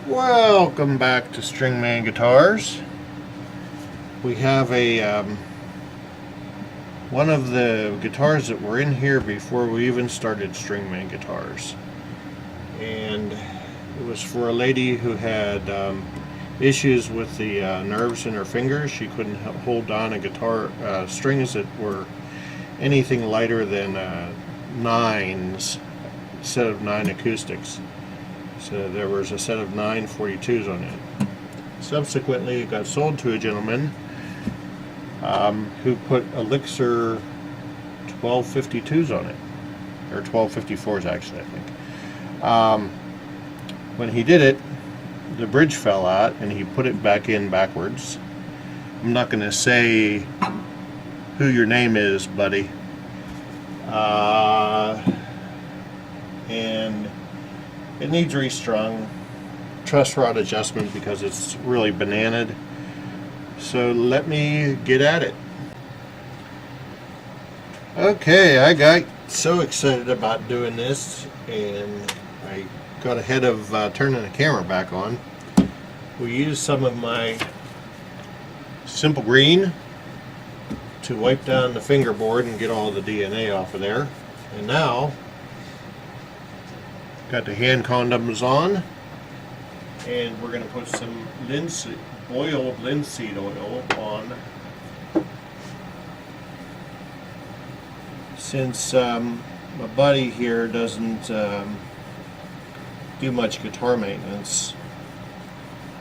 Welcome back to Stringman Guitars. We have a one of the guitars that were in here before we even started Stringman Guitars, and it was for a lady who had issues with the nerves in her fingers. She couldn't hold on a guitar strings that were anything lighter than nines, a set of 9 acoustics. So there was a set of 9 42s on it. Subsequently, it got sold to a gentleman who put Elixir 1252s on it, or 1254s actually, I think. When he did it, the bridge fell out and he put it back in backwards. I'm not going to say who your name is, buddy. And it needs restrung, truss rod adjustment, because it's really bananaed. So let me get at it. Okay, I got so excited about doing this, and I got ahead of turning the camera back on. We used some of my Simple Green to wipe down the fingerboard and get all the DNA off of there. And now got the hand condoms on, and we're going to put some boiled linseed oil on. Since my buddy here doesn't do much guitar maintenance,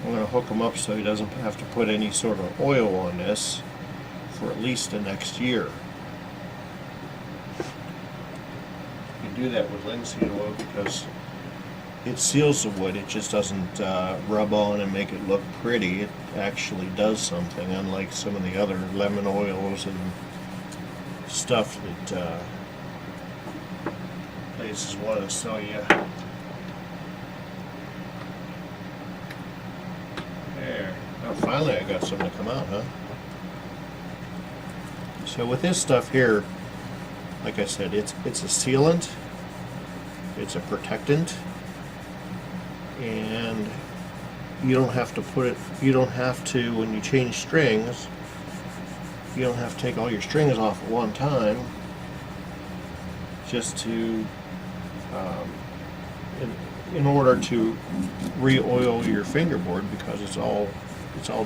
I'm going to hook him up so he doesn't have to put any sort of oil on this for at least the next year. Do that with linseed oil because it seals the wood. It just doesn't rub on and make it look pretty. It actually does something, unlike some of the other lemon oils and stuff that places want to sell you. There. Oh, finally I got something to come out, huh? So with this stuff here, like I said, it's a sealant. It's a protectant, and you don't have to when you change strings, you don't have to take all your strings off at one time just to in order to re-oil your fingerboard, because it's all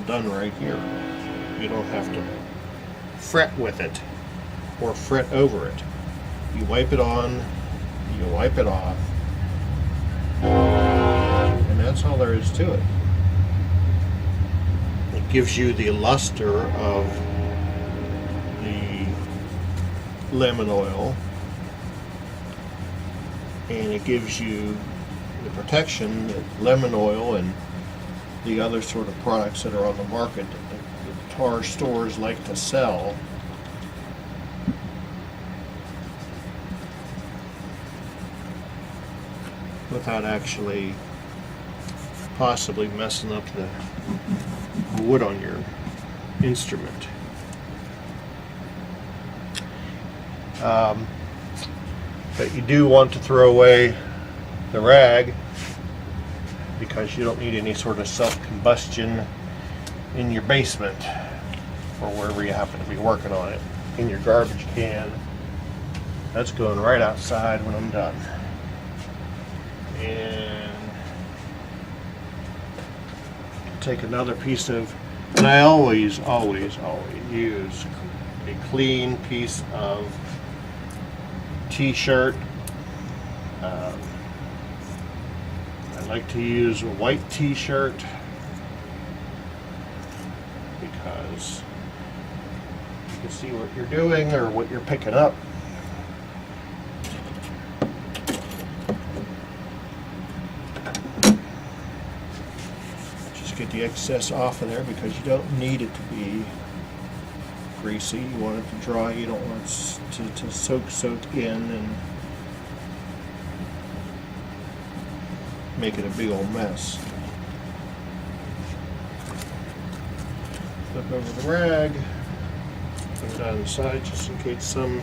done right here. You don't have to fret with it or fret over it. You wipe it on, you wipe it off, and that's all there is to it. It gives you the luster of the lemon oil, and it gives you the protection that lemon oil and the other sort of products that are on the market that the guitar stores like to sell without actually possibly messing up the wood on your instrument. But you do want to throw away the rag, because you don't need any sort of self-combustion in your basement or wherever you happen to be working on it. In your garbage can, that's going right outside when I'm done. And take another piece of, and I always use a clean piece of t-shirt. I like to use a white t-shirt because you can see what you're doing or what you're picking up. Get the excess off of there, because you don't need it to be greasy. You want it to dry. You don't want it to soak in and make it a big old mess. Flip over the rag, put it on the side just in case some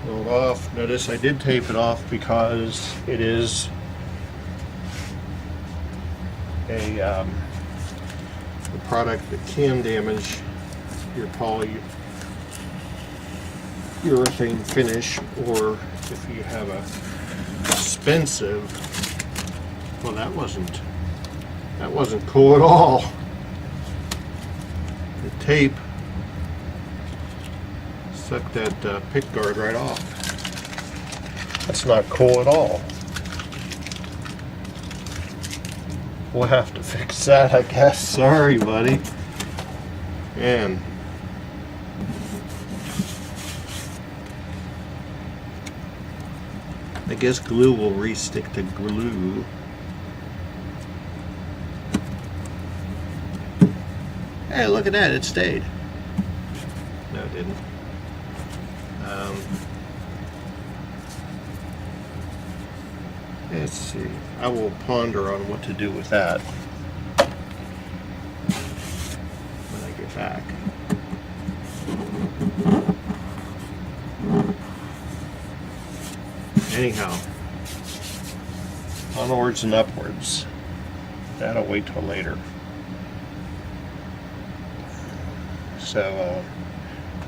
rolled off. Notice I did tape it off because it is a product that can damage your polyurethane finish, or if you have a expensive, well, that wasn't cool at all. The tape sucked that pick guard right off. That's not cool at all. We'll have to fix that, I guess. Sorry, buddy. And I guess glue will re-stick to glue. Hey, look at that, it stayed. No, it didn't. Let's see. I will ponder on what to do with that when I get back. Anyhow, onwards and upwards. That'll wait till later. So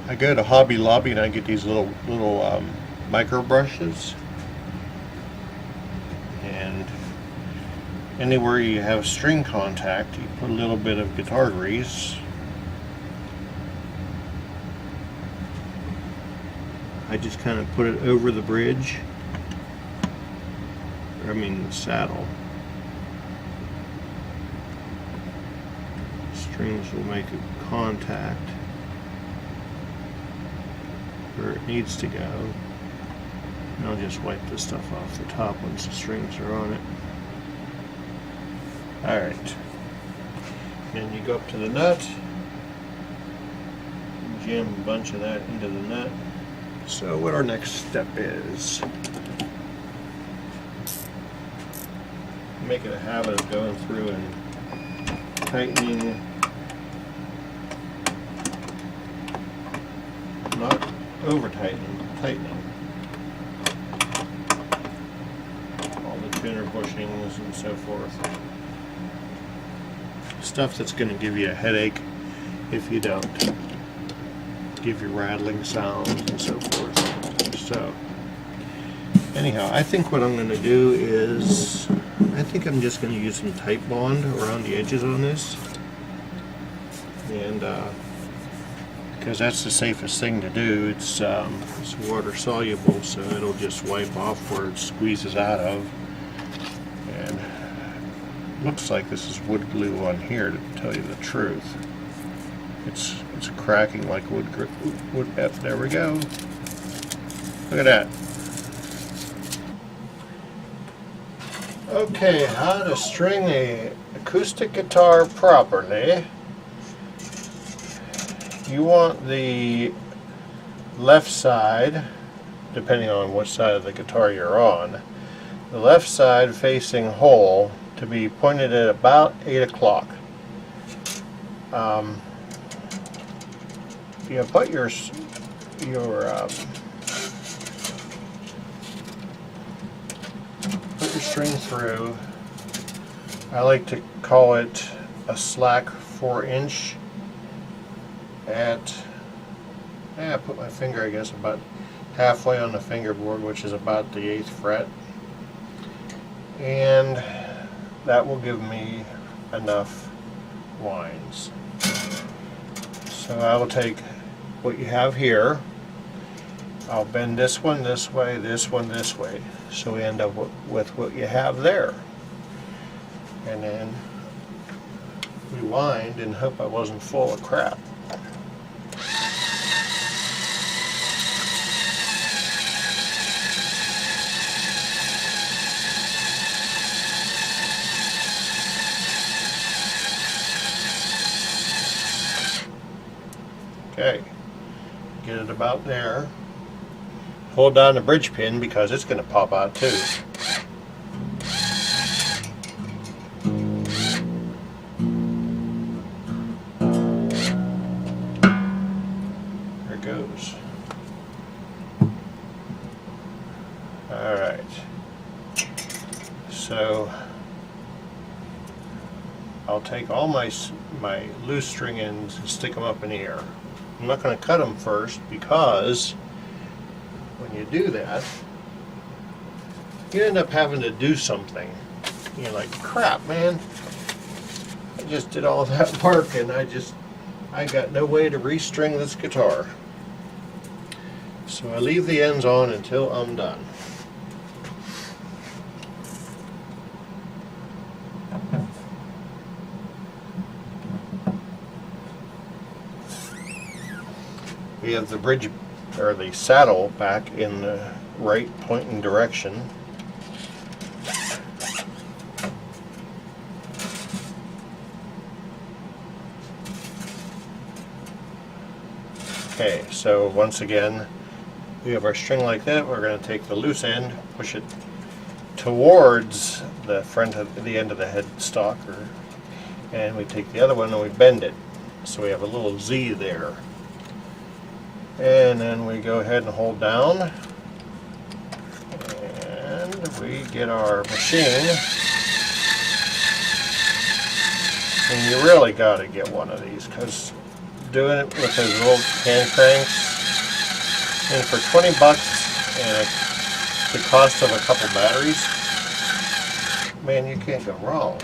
I go to Hobby Lobby and I get these little micro brushes. And anywhere you have string contact, you put a little bit of guitar grease. I just kind of put it over the bridge. I mean the saddle. Strings will make a contact where it needs to go. And I'll just wipe this stuff off the top once the strings are on it. Alright. Then you go up to the nut, jam a bunch of that into the nut. So what our next step is, make it a habit of going through and tightening, not over tightening, tightening all the tuner bushings and so forth. Stuff that's going to give you a headache if you don't. Give you rattling sounds and so forth. So anyhow, I think what I'm going to do is, I think I'm just going to use some Type Bond around the edges on this, and because that's the safest thing to do. It's water soluble, so it'll just wipe off where it squeezes out of. And looks like this is wood glue on here, to tell you the truth. It's cracking like wood. There we go. Look at that. Okay, how to string a acoustic guitar properly. You want the left side, depending on which side of the guitar you're on, the left side facing whole to be pointed at about 8 o'clock. You put your string through. I like to call it a slack 4-inch at, I put my finger, I guess, about halfway on the fingerboard, which is about the 8th fret, and that will give me enough winds. So I will take what you have here, I'll bend this one this way, this one this way, so we end up with what you have there. And then rewind and hope I wasn't full of crap. Okay, get it about there. Hold down the bridge pin because it's going to pop out too. There it goes. Alright, so take all my loose string ends and stick them up in the air. I'm not going to cut them first, because when you do that, you end up having to do something. You're like, crap, man, I just did all that work and I got no way to restring this guitar. So I leave the ends on until I'm done. We have the bridge, or the saddle, back in the right pointing direction. Okay, so once again, we have our string like that. We're going to take the loose end, push it towards the front of the end of the headstock, and we take the other one and we bend it. So we have a little Z there. And then we go ahead and hold down, and we get our machine. And you really got to get one of these, because doing it with those little hand cranks, and for 20 bucks and the cost of a couple batteries, man, you can't go wrong.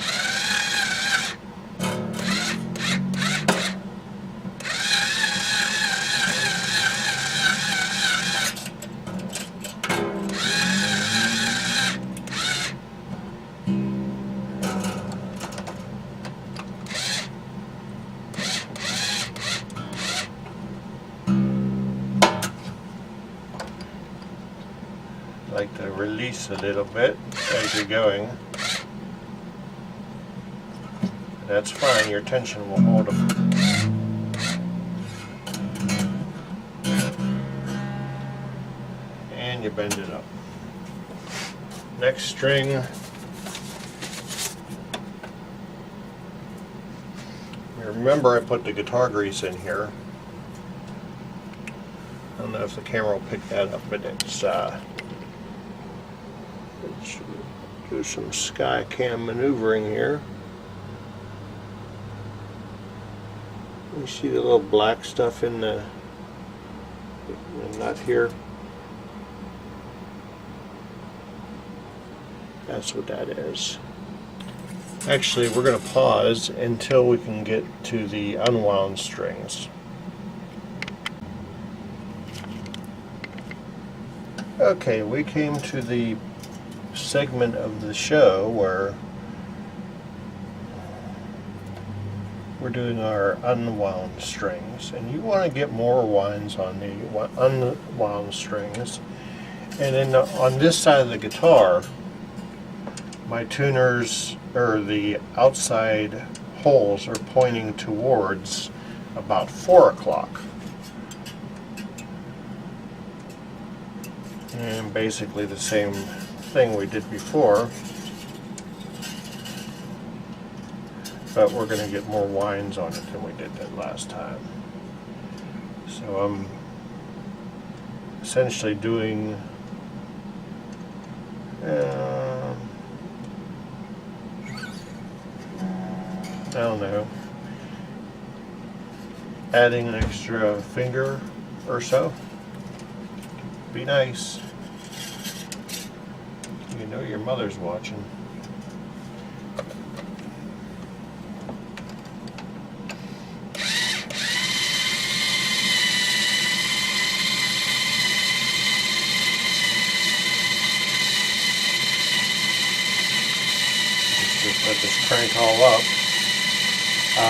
Like to release a little bit as you're going. That's fine, your tension will hold them. And you bend it up. Next string, remember I put the guitar grease in here. I don't know if the camera will pick that up, but it's let's do some sky cam maneuvering here. You see the little black stuff in the nut here? That's what that is. Actually, we're going to pause until we can get to the unwound strings. Okay, we came to the segment of the show where we're doing our unwound strings, and you want to get more winds on the unwound strings. And then on this side of the guitar, my tuners, or the outside holes, are pointing towards about 4 o'clock. And basically the same thing we did before, but we're going to get more winds on it than we did that last time. So I'm essentially doing I don't know, adding an extra finger or so. Be nice. You know your mother's watching. Just let this crank all up.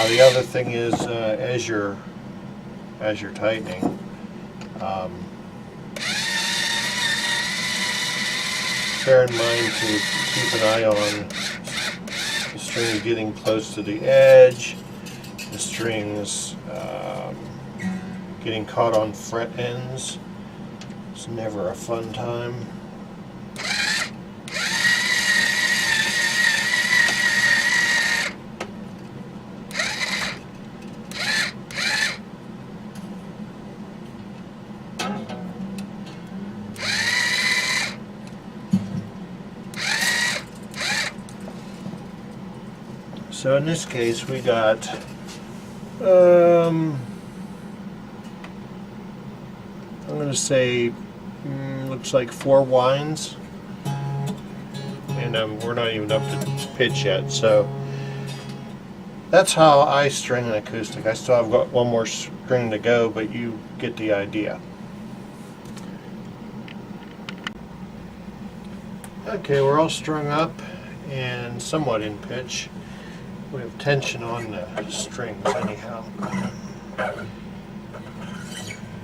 The other thing is, as you're tightening, bear in mind to keep an eye on the string getting close to the edge, the strings getting caught on fret ends. It's never a fun time. So in this case we got I'm going to say looks like 4 winds, and we're not even up to pitch yet, so that's how I string an acoustic. I still have got one more string to go, but you get the idea. Okay, we're all strung up and somewhat in pitch. We have tension on the strings anyhow.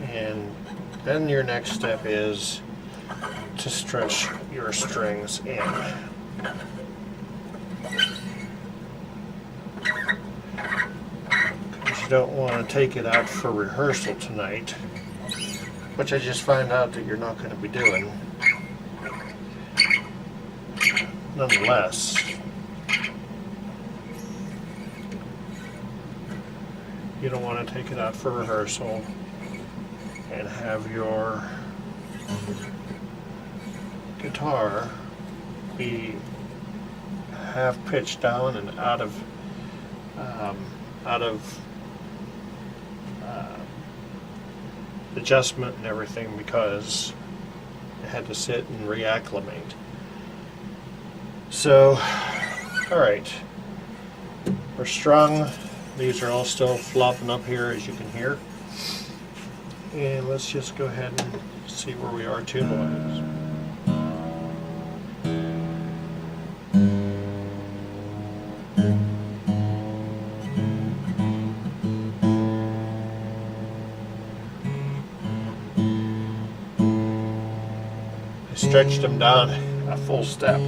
And then your next step is to stretch your strings in. Because you don't want to take it out for rehearsal tonight, which I just find out that you're not going to be doing. Nonetheless, you don't want to take it out for rehearsal and have your guitar be half pitched down and out of adjustment and everything, because it had to sit and reacclimate. So, alright, we're strung. These are all still flopping up here, as you can hear. And let's just go ahead and see where we are tune-wise. I stretched them down a full step.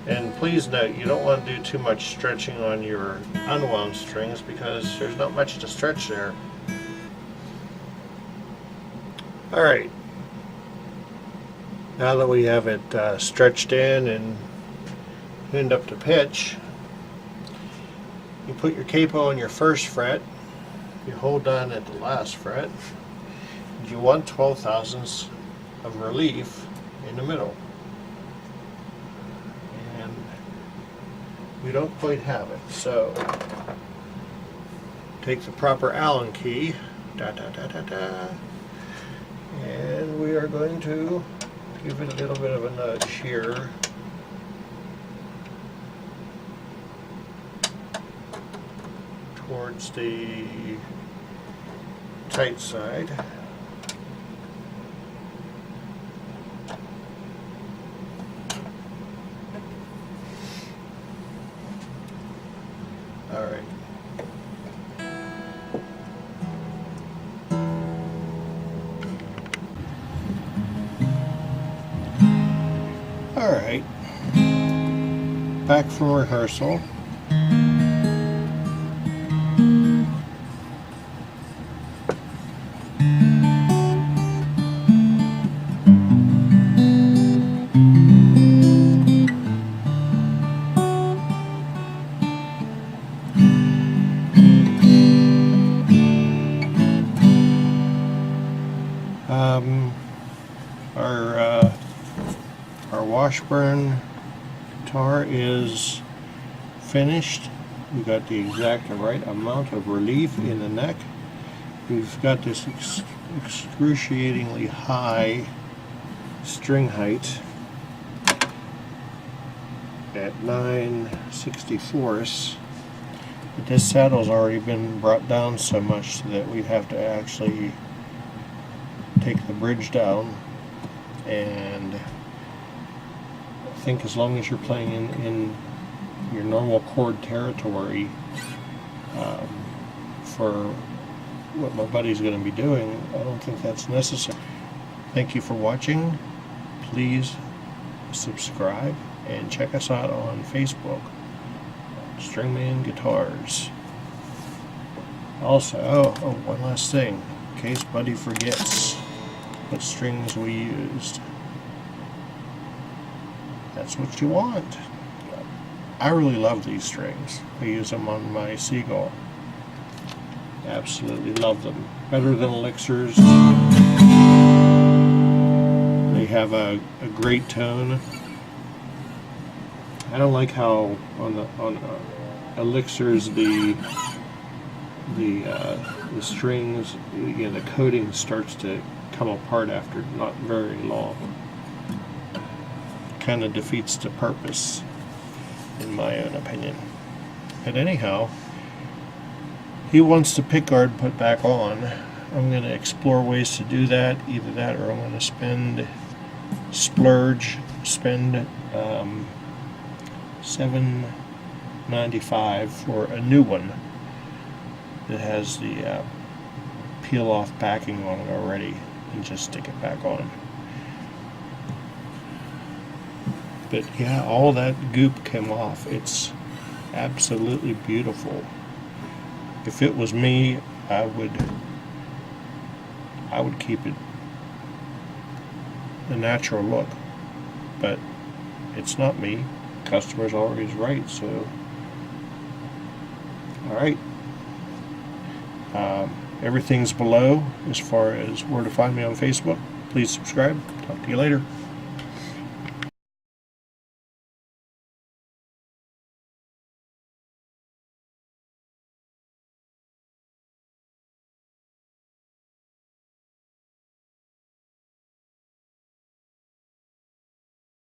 And please note, you don't want to do too much stretching on your unwound strings because there's not much to stretch there. Alright, now that we have it stretched in and tuned up to pitch, you put your capo on your first fret, you hold down at the last fret, and you want 12 thousandths of relief in the middle. We don't quite have it, so take the proper Allen key, da da da da da, and we are going to give it a little bit of a nudge here. Towards the tight side. Alright. Alright. Back from rehearsal. Our Washburn guitar is finished. We got the exact right amount of relief in the neck. We've got this excruciatingly high string height at 9/64. But this saddle's already been brought down so much that we have to actually take the bridge down, and I think as long as you're playing in your normal chord territory for what my buddy's going to be doing, I don't think that's necessary. Thank you for watching. Please subscribe and check us out on Facebook, Stringman Guitars. Also, one last thing, in case Buddy forgets what strings we used. That's what you want. I really love these strings. I use them on my Seagull. Absolutely love them. Better than Elixirs. They have a great tone. I don't like how on Elixirs the strings, the coating starts to come apart after not very long. Kind of defeats the purpose, in my own opinion. But anyhow, he wants the pickguard put back on. I'm going to explore ways to do that. Either that, or I'm going to spend $7.95 for a new one that has the peel-off backing on it already, and just stick it back on. But yeah, all that goop came off. It's absolutely beautiful. If it was me, I would keep it a natural look. But it's not me. Customer's always right, so alright. Everything's below as far as where to find me on Facebook. Please subscribe. Talk to you later.